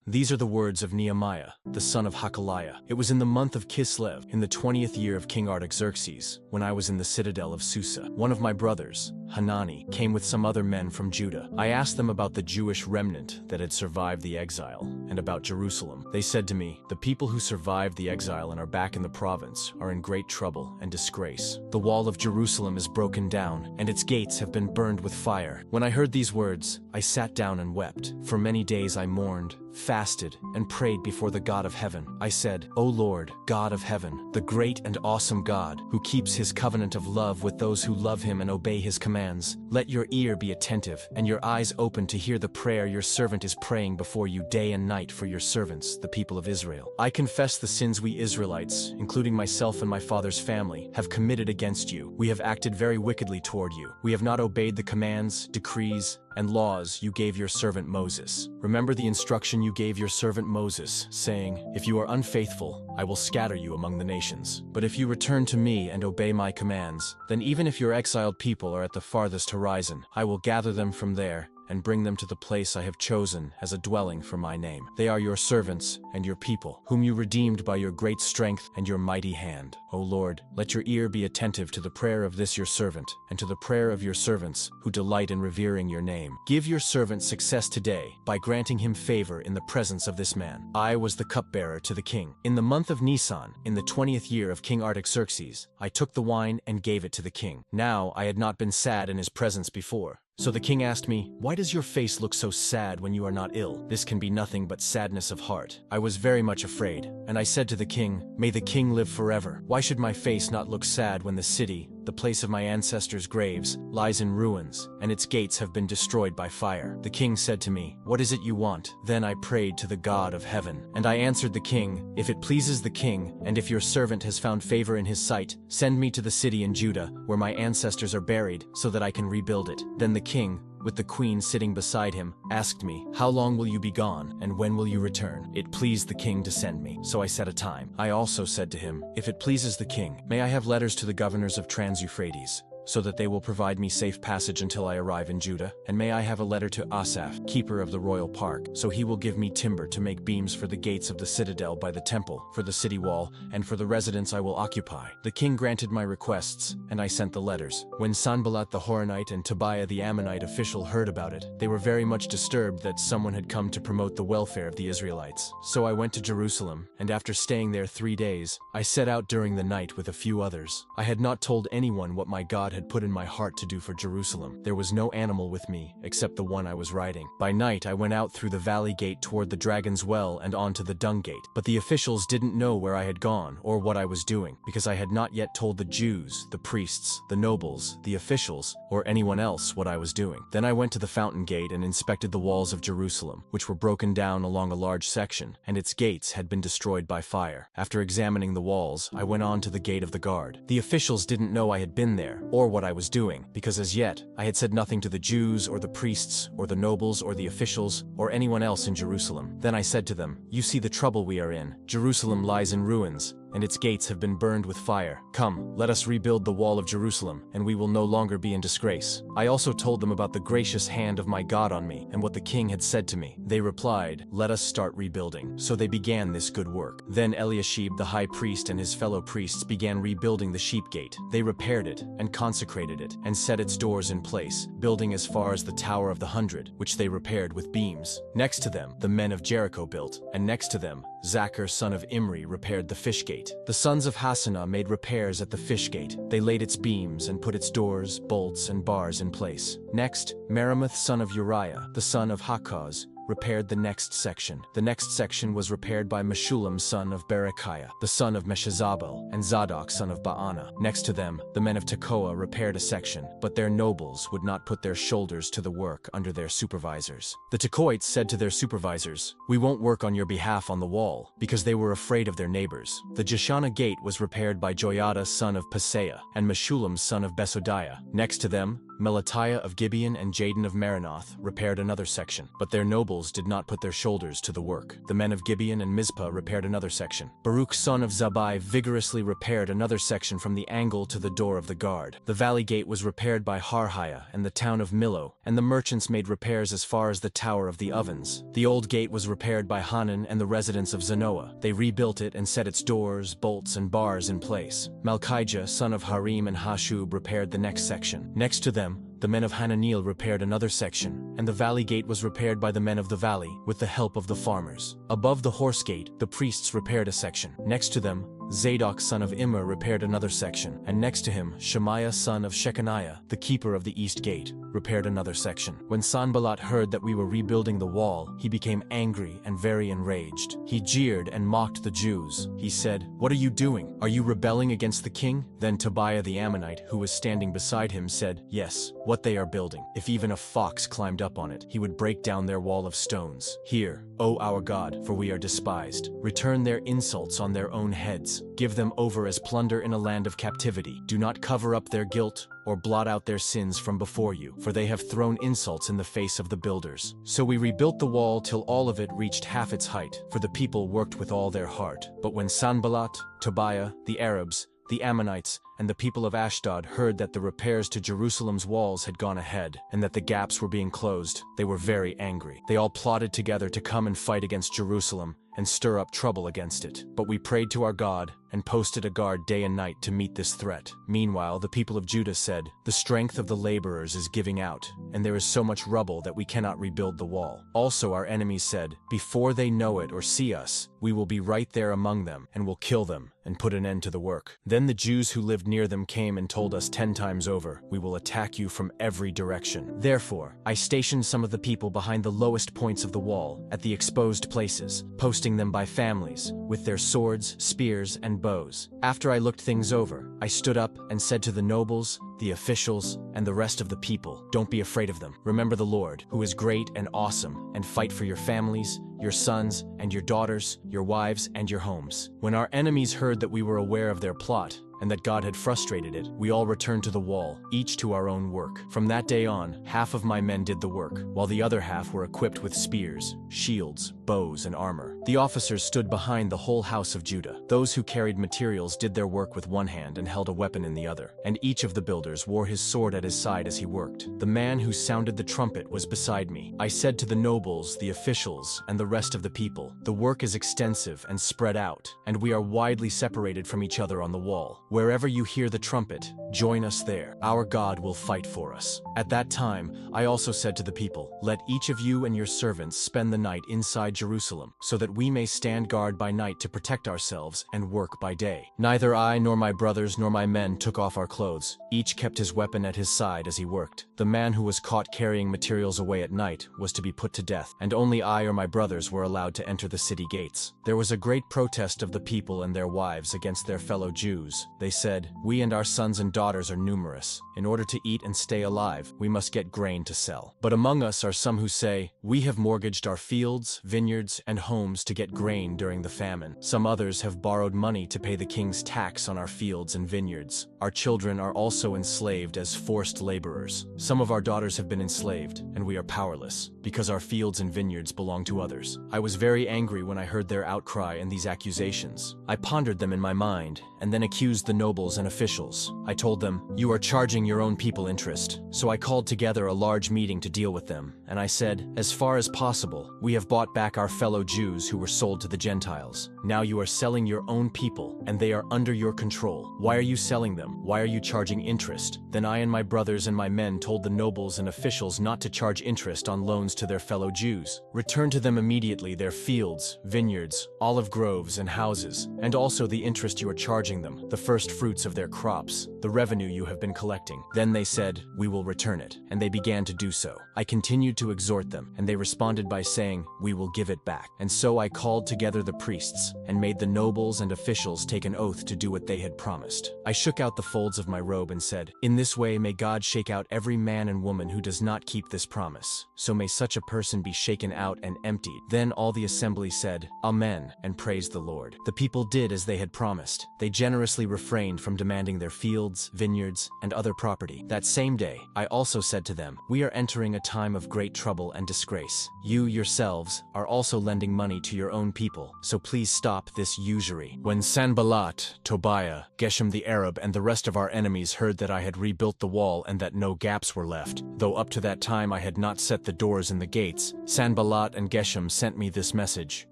These are the words of Nehemiah, the son of Hakaliah. It was in the month of Kislev, in the 20th year of King Artaxerxes, when I was in the citadel of Susa. One of my brothers, Hanani, came with some other men from Judah. I asked them about the Jewish remnant that had survived the exile, and about Jerusalem. They said to me, "The people who survived the exile and are back in the province are in great trouble and disgrace. The wall of Jerusalem is broken down, and its gates have been burned with fire." When I heard these words, I sat down and wept. For many days I mourned, fasted, and prayed before the God of heaven. I said, "O Lord, God of heaven, the great and awesome God, who keeps his covenant of love with those who love him and obey his commands, let your ear be attentive and your eyes open to hear the prayer your servant is praying before you day and night for your servants, the people of Israel. I confess the sins we Israelites, including myself and my father's family, have committed against you. We have acted very wickedly toward you. We have not obeyed the commands, decrees, and laws you gave your servant Moses. Remember the instruction you gave your servant Moses, saying, 'If you are unfaithful, I will scatter you among the nations. But if you return to me and obey my commands, then even if your exiled people are at the farthest horizon, I will gather them from there and bring them to the place I have chosen as a dwelling for my name. They are your servants and your people, whom you redeemed by your great strength and your mighty hand. O Lord, let your ear be attentive to the prayer of this your servant, and to the prayer of your servants who delight in revering your name. Give your servant success today by granting him favor in the presence of this man." I was the cupbearer to the king. In the month of Nisan, in the 20th year of King Artaxerxes, I took the wine and gave it to the king. Now I had not been sad in his presence before. So the king asked me, "Why does your face look so sad when you are not ill? This can be nothing but sadness of heart." I was very much afraid, and I said to the king, "May the king live forever. Why should my face not look sad when the city, the place of my ancestors' graves, lies in ruins, and its gates have been destroyed by fire?" The king said to me, "What is it you want?" Then I prayed to the God of heaven. And I answered the king, "If it pleases the king, and if your servant has found favor in his sight, send me to the city in Judah, where my ancestors are buried, so that I can rebuild it." Then the king, with the queen sitting beside him, asked me, "How long will you be gone, and when will you return?" It pleased the king to send me, so I set a time. I also said to him, "If it pleases the king, may I have letters to the governors of Trans-Euphrates, so that they will provide me safe passage until I arrive in Judah? And may I have a letter to Asaph, keeper of the royal park, so he will give me timber to make beams for the gates of the citadel by the temple, for the city wall, and for the residence I will occupy?" The king granted my requests, and I sent the letters. When Sanballat the Horonite and Tobiah the Ammonite official heard about it, they were very much disturbed that someone had come to promote the welfare of the Israelites. So I went to Jerusalem, and after staying there 3 days, I set out during the night with a few others. I had not told anyone what my God had put in my heart to do for Jerusalem. There was no animal with me, except the one I was riding. By night I went out through the valley gate toward the Dragon's Well and on to the Dung Gate. But the officials didn't know where I had gone or what I was doing, because I had not yet told the Jews, the priests, the nobles, the officials, or anyone else what I was doing. Then I went to the Fountain Gate and inspected the walls of Jerusalem, which were broken down along a large section, and its gates had been destroyed by fire. After examining the walls, I went on to the Gate of the Guard. The officials didn't know I had been there, or what I was doing, because as yet, I had said nothing to the Jews or the priests or the nobles or the officials or anyone else in Jerusalem. Then I said to them, "You see the trouble we are in. Jerusalem lies in ruins, and its gates have been burned with fire. Come, let us rebuild the wall of Jerusalem, and we will no longer be in disgrace." I also told them about the gracious hand of my God on me and what the king had said to me. They replied, "Let us start rebuilding." So they began this good work. Then Eliashib the high priest and his fellow priests began rebuilding the sheep gate. They repaired it and consecrated it and set its doors in place, building as far as the Tower of the 100, which they repaired with beams. Next to them, the men of Jericho built, and next to them, Zachar son of Imri repaired the fish gate. The sons of Hassanah made repairs at the fish gate. They laid its beams and put its doors, bolts, and bars in place. Next, Meremoth son of Uriah, the son of Hakaz, repaired the next section. The next section was repaired by Meshullam son of Berechiah, the son of Meshezabel, and Zadok son of Baana. Next to them, the men of Tekoa repaired a section, but their nobles would not put their shoulders to the work under their supervisors. The Tekoites said to their supervisors, "We won't work on your behalf on the wall," because they were afraid of their neighbors. The Jeshanah gate was repaired by Joiada son of Paseah, and Meshullam son of Besodiah. Next to them, Melatiah of Gibeon and Jadon of Maranoth repaired another section, but their nobles did not put their shoulders to the work. The men of Gibeon and Mizpah repaired another section. Baruch son of Zabai vigorously repaired another section from the angle to the door of the guard. The valley gate was repaired by Harhiah and the town of Millo, and the merchants made repairs as far as the tower of the ovens. The old gate was repaired by Hanan and the residents of Zanoah. They rebuilt it and set its doors, bolts, and bars in place. Malchijah, son of Harim and Hashub, repaired the next section. Next to them, the men of Hananiel repaired another section, and the valley gate was repaired by the men of the valley, with the help of the farmers. Above the horse gate, the priests repaired a section. Next to them, Zadok son of Immer repaired another section, and next to him, Shemaiah son of Shechaniah, the keeper of the east gate, repaired another section. When Sanballat heard that we were rebuilding the wall, he became angry and very enraged. He jeered and mocked the Jews. He said, "What are you doing? Are you rebelling against the king?" Then Tobiah the Ammonite, who was standing beside him, said, "Yes, what they are building. If even a fox climbed up on it, he would break down their wall of stones. Hear, O our God, for we are despised. Return their insults on their own heads. Give them over as plunder in a land of captivity. Do not cover up their guilt or blot out their sins from before you, for they have thrown insults in the face of the builders." So we rebuilt the wall till all of it reached half its height, for the people worked with all their heart. But when Sanballat, Tobiah, the Arabs, the Ammonites, and the people of Ashdod heard that the repairs to Jerusalem's walls had gone ahead, and that the gaps were being closed, they were very angry. They all plotted together to come and fight against Jerusalem and stir up trouble against it. But we prayed to our God and posted a guard day and night to meet this threat. Meanwhile, the people of Judah said, "The strength of the laborers is giving out, and there is so much rubble that we cannot rebuild the wall." Also our enemies said, "Before they know it or see us, we will be right there among them, and will kill them and put an end to the work." Then the Jews who lived near them came and told us 10 times over, "We will attack you from every direction." Therefore, I stationed some of the people behind the lowest points of the wall, at the exposed places, posting them by families, with their swords, spears, and bows. After I looked things over, I stood up and said to the nobles, the officials, and the rest of the people, "Don't be afraid of them. Remember the Lord, who is great and awesome, and fight for your families, your sons and your daughters, your wives and your homes." When our enemies heard that we were aware of their plot, and that God had frustrated it, we all returned to the wall, each to our own work. From that day on, half of my men did the work, while the other half were equipped with spears, shields, bows, and armor. The officers stood behind the whole house of Judah. Those who carried materials did their work with one hand and held a weapon in the other, and each of the builders wore his sword at his side as he worked. The man who sounded the trumpet was beside me. I said to the nobles, the officials, and the rest of the people, "The work is extensive and spread out, and we are widely separated from each other on the wall. Wherever you hear the trumpet, join us there. Our God will fight for us." At that time, I also said to the people, "Let each of you and your servants spend the night inside Jerusalem, so that we may stand guard by night to protect ourselves and work by day." Neither I nor my brothers nor my men took off our clothes. Each kept his weapon at his side as he worked. The man who was caught carrying materials away at night was to be put to death, and only I or my brothers were allowed to enter the city gates. There was a great protest of the people and their wives against their fellow Jews. They said, "We and our sons and daughters are numerous. In order to eat and stay alive, we must get grain to sell." But among us are some who say, "We have mortgaged our fields, vineyards, and homes to get grain during the famine. Some others have borrowed money to pay the king's tax on our fields and vineyards. Our children are also enslaved as forced laborers. Some of our daughters have been enslaved, and we are powerless, because our fields and vineyards belong to others." I was very angry when I heard their outcry and these accusations. I pondered them in my mind, and then accused the nobles and officials. I told them, "You are charging your own people interest." So I called together a large meeting to deal with them, and I said, "As far as possible, we have bought back our fellow Jews who were sold to the Gentiles. Now you are selling your own people, and they are under your control. Why are you selling them? Why are you charging interest?" Then I and my brothers and my men told the nobles and officials not to charge interest on loans to their fellow Jews. Return to them immediately their fields, vineyards, olive groves, and houses, and also the interest you are charging them, the first fruits of their crops, the revenue you have been collecting. Then they said, "We will return it," and they began to do so. I continued to exhort them, and they responded by saying, "We will give it back." And so I called together the priests, and made the nobles and officials take an oath to do what they had promised. I shook out the folds of my robe and said, "In this way may God shake out every man and woman who does not keep this promise. So may such a person be shaken out and emptied." Then all the assembly said, "Amen," and praised the Lord. The people did as they had promised. They generously refused refrained from demanding their fields, vineyards, and other property. That same day, I also said to them, "We are entering a time of great trouble and disgrace. You yourselves are also lending money to your own people, so please stop this usury." When Sanballat, Tobiah, Geshem the Arab, and the rest of our enemies heard that I had rebuilt the wall and that no gaps were left, though up to that time I had not set the doors and the gates, Sanballat and Geshem sent me this message: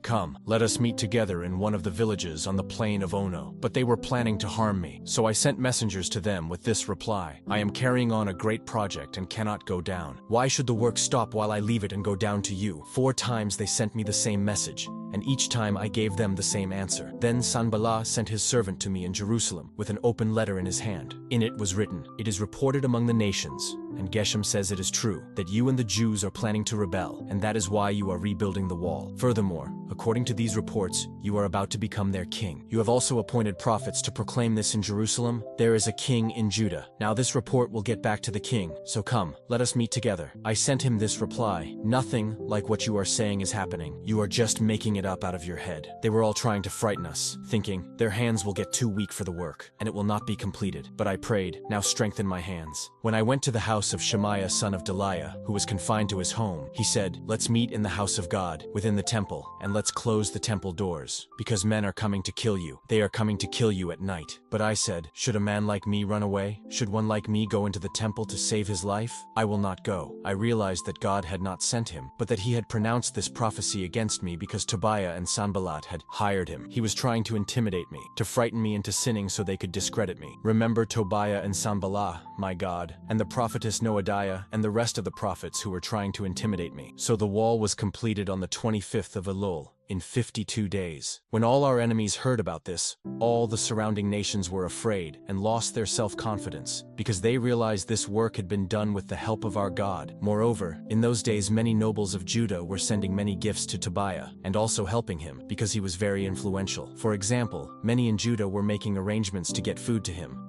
"Come, let us meet together in one of the villages on the plain of Ono." But they were planning to harm me, so I sent messengers to them with this reply: "I am carrying on a great project and cannot go down. Why should the work stop while I leave it and go down to you?" 4 times they sent me the same message, and each time I gave them the same answer. Then Sanballat sent his servant to me in Jerusalem with an open letter in his hand. In it was written, "It is reported among the nations, and Geshem says it is true, that you and the Jews are planning to rebel, and that is why you are rebuilding the wall. Furthermore, according to these reports, you are about to become their king. You have also appointed prophets to proclaim this in Jerusalem: there is a king in Judah. Now this report will get back to the king, so come, let us meet together." I sent him this reply: "Nothing like what you are saying is happening. You are just making it up out of your head." They were all trying to frighten us, thinking, "Their hands will get too weak for the work, and it will not be completed." But I prayed, "Now strengthen my hands." When I went to the house of Shemaiah son of Delaiah, who was confined to his home, he said, "Let's meet in the house of God, within the temple, and let's close the temple doors, because men are coming to kill you. They are coming to kill you at night." But I said, "Should a man like me run away? Should one like me go into the temple to save his life? I will not go." I realized that God had not sent him, but that he had pronounced this prophecy against me because Tobiah and Sanballat had hired him. He was trying to intimidate me, to frighten me into sinning so they could discredit me. Remember Tobiah and Sanballat, my God, and the prophetess Noadiah, and the rest of the prophets who were trying to intimidate me. So the wall was completed on the 25th of Elul, in 52 days. When all our enemies heard about this, all the surrounding nations were afraid and lost their self-confidence, because they realized this work had been done with the help of our God. Moreover, in those days many nobles of Judah were sending many gifts to Tobiah, and also helping him, because he was very influential. For example, many in Judah were making arrangements to get food to him.